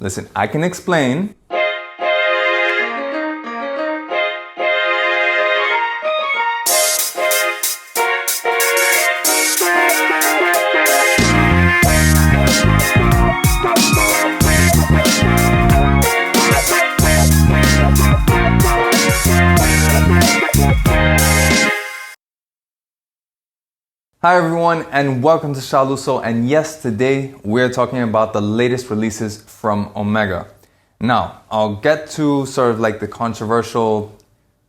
Listen, I can explain. Hi everyone and welcome to Shaluso, and yes, today we're talking about the latest releases from Omega. Now, I'll get to sort of like the controversial,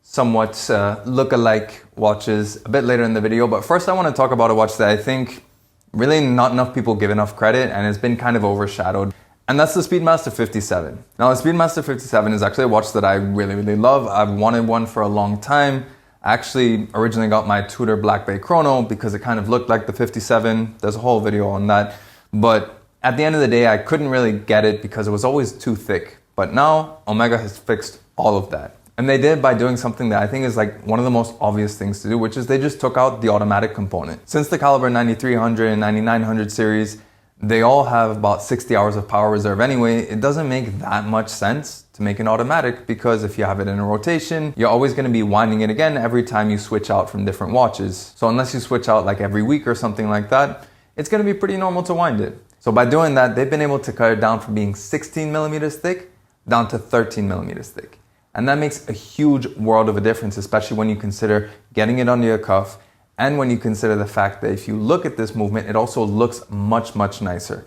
somewhat look-alike watches a bit later in the video, but first I want to talk about a watch that I think really not enough people give enough credit and has been kind of overshadowed, and that's the Speedmaster 57. Now, the Speedmaster 57 is actually a watch that I really love. I've wanted one for a long time. I actually originally got my Tudor Black Bay Chrono because it kind of looked like the 57. There's a whole video on that. But at the end of the day, I couldn't really get it because it was always too thick. But now Omega has fixed all of that. And they did by doing something that I think is like one of the most obvious things to do, which is they just took out the automatic component. Since the Calibre 9300 and 9900 series, they all have about 60 hours of power reserve anyway. It doesn't make that much sense to make an automatic because if you have it in a rotation, you're always going to be winding it again every time you switch out from different watches. So unless you switch out like every week or something like that, it's going to be pretty normal to wind it. So by doing that, they've been able to cut it down from being 16 millimeters thick down to 13 millimeters thick. And that makes a huge world of a difference, especially when you consider getting it under your cuff. And when you consider the fact that if you look at this movement, it also looks much nicer.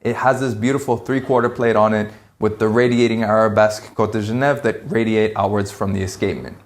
It has this beautiful 3/4 plate on it with the radiating arabesque Côte de Genève that radiate outwards from the escapement.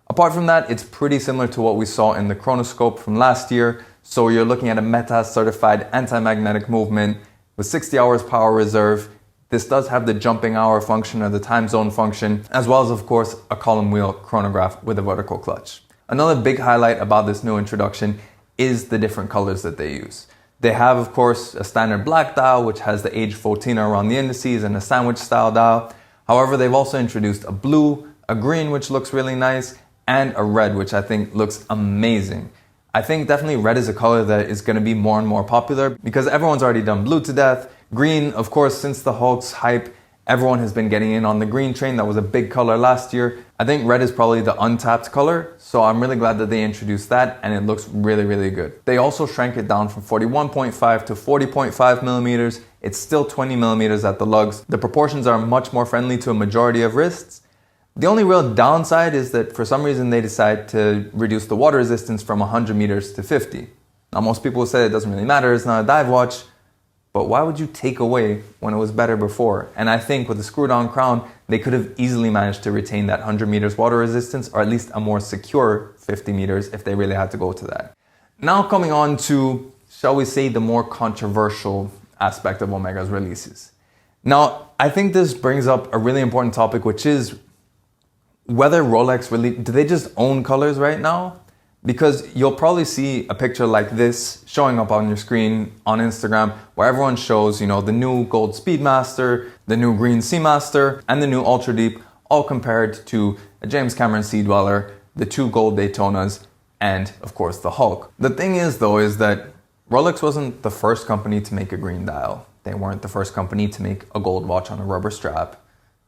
Apart from that, it's pretty similar to what we saw in the chronoscope from last year. So you're looking at a METAS certified anti-magnetic movement with 60 hours power reserve. This does have the jumping hour function or the time zone function, as well as of course a column wheel chronograph with a vertical clutch. Another big highlight about this new introduction is the different colors that they use. They have, of course, a standard black dial, which has the age 14 around the indices, and a sandwich style dial. However, they've also introduced a blue, a green, which looks really nice, and a red, which I think looks amazing. I think definitely red is a color that is going to be more and more popular because everyone's already done blue to death. Green, of course, since the Hulk's hype, everyone has been getting in on the green train. That was a big color last year. I think red is probably the untapped color, so I'm really glad that they introduced that, and it looks really good. They also shrank it down from 41.5 to 40.5 millimeters. It's still 20 millimeters at the lugs. The proportions are much more friendly to a majority of wrists. The only real downside is that for some reason they decide to reduce the water resistance from 100 meters to 50. Now most people say it doesn't really matter, it's not a dive watch. But why would you take away when it was better before? And I think with the screw-down crown, they could have easily managed to retain that 100 meters water resistance, or at least a more secure 50 meters if they really had to go to that. Now coming on to, shall we say, the more controversial aspect of Omega's releases. Now, I think this brings up a really important topic, which is whether Rolex really, do they just own colors right now? Because you'll probably see a picture like this showing up on your screen on Instagram where everyone shows, you know, the new gold Speedmaster, the new green Seamaster, and the new Ultra Deep, all compared to a James Cameron Sea Dweller, the two gold Daytonas, and of course the Hulk. The thing is though, is that Rolex wasn't the first company to make a green dial. They weren't the first company to make a gold watch on a rubber strap.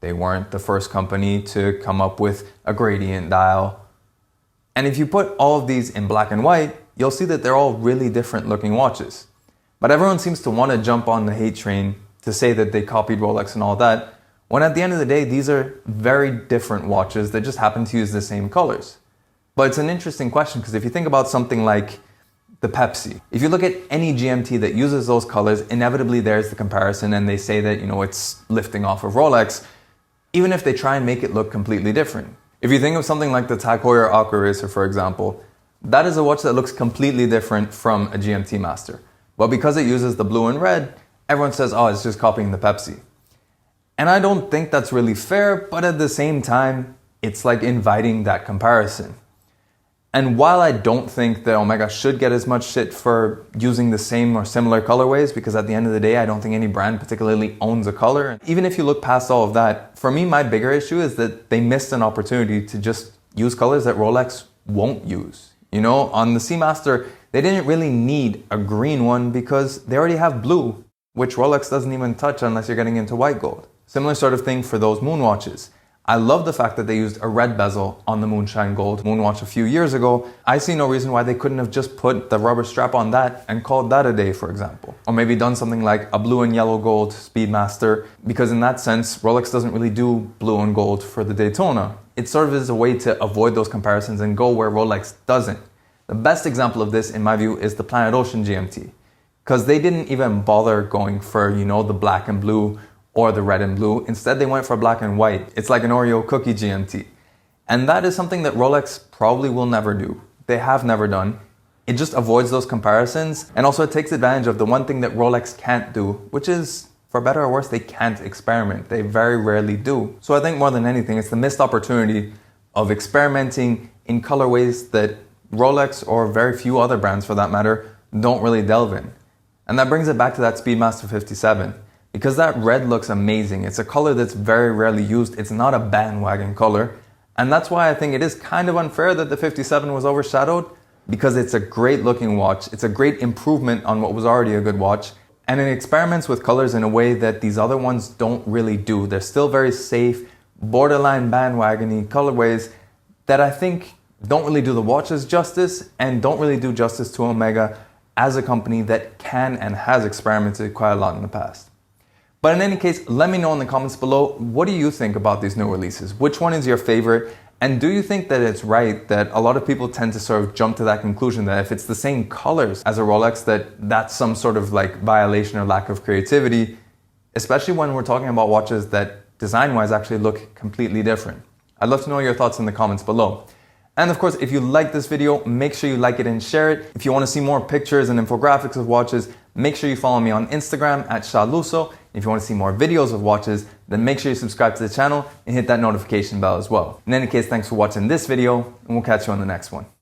They weren't the first company to come up with a gradient dial. And if you put all of these in black and white, you'll see that they're all really different looking watches. But everyone seems to want to jump on the hate train to say that they copied Rolex and all that, when at the end of the day, these are very different watches that just happen to use the same colors. But it's an interesting question because if you think about something like the Pepsi, if you look at any GMT that uses those colors, inevitably there's the comparison and they say that, you know, it's lifting off of Rolex, even if they try and make it look completely different. If you think of something like the Tag Heuer Aqua Racer, for example, that is a watch that looks completely different from a GMT Master. But because it uses the blue and red, everyone says, oh, it's just copying the Pepsi. And I don't think that's really fair, but at the same time, it's like inviting that comparison. And while I don't think that Omega should get as much shit for using the same or similar colorways, because at the end of the day, I don't think any brand particularly owns a color. Even if you look past all of that, for me, my bigger issue is that they missed an opportunity to just use colors that Rolex won't use. You know, on the Seamaster, they didn't really need a green one because they already have blue, which Rolex doesn't even touch unless you're getting into white gold. Similar sort of thing for those moon watches. I love the fact that they used a red bezel on the Moonshine Gold moon watch a few years ago. I see no reason why they couldn't have just put the rubber strap on that and called that a day, for example. Or maybe done something like a blue and yellow gold Speedmaster, because in that sense, Rolex doesn't really do blue and gold for the Daytona. It sort of is a way to avoid those comparisons and go where Rolex doesn't. The best example of this, in my view, is the Planet Ocean GMT, because they didn't even bother going for, the black and blue or the red and blue. Instead, they went for black and white. It's like an Oreo cookie GMT. And that is something that Rolex probably will never do. They have never done. It just avoids those comparisons. And also it takes advantage of the one thing that Rolex can't do, which is, for better or worse, they can't experiment. They very rarely do. So I think more than anything, it's the missed opportunity of experimenting in colorways that Rolex, or very few other brands for that matter, don't really delve in. And that brings it back to that Speedmaster 57. Because that red looks amazing. It's a color that's very rarely used. It's not a bandwagon color. And that's why I think it is kind of unfair that the 57 was overshadowed, because it's a great looking watch. It's a great improvement on what was already a good watch. And it experiments with colors in a way that these other ones don't really do. They're still very safe, borderline bandwagon-y colorways that I think don't really do the watches justice and don't really do justice to Omega as a company that can and has experimented quite a lot in the past. But in any case, let me know in the comments below, what do you think about these new releases? Which one is your favorite? And do you think that it's right that a lot of people tend to sort of jump to that conclusion that if it's the same colors as a Rolex, that's some sort of like violation or lack of creativity, especially when we're talking about watches that design-wise actually look completely different? I'd love to know your thoughts in the comments below. And of course, if you like this video, make sure you like it and share it. If you want to see more pictures and infographics of watches, make sure you follow me on Instagram at Shaluso. If you want to see more videos of watches, then make sure you subscribe to the channel and hit that notification bell as well. In any case, thanks for watching this video, and we'll catch you on the next one.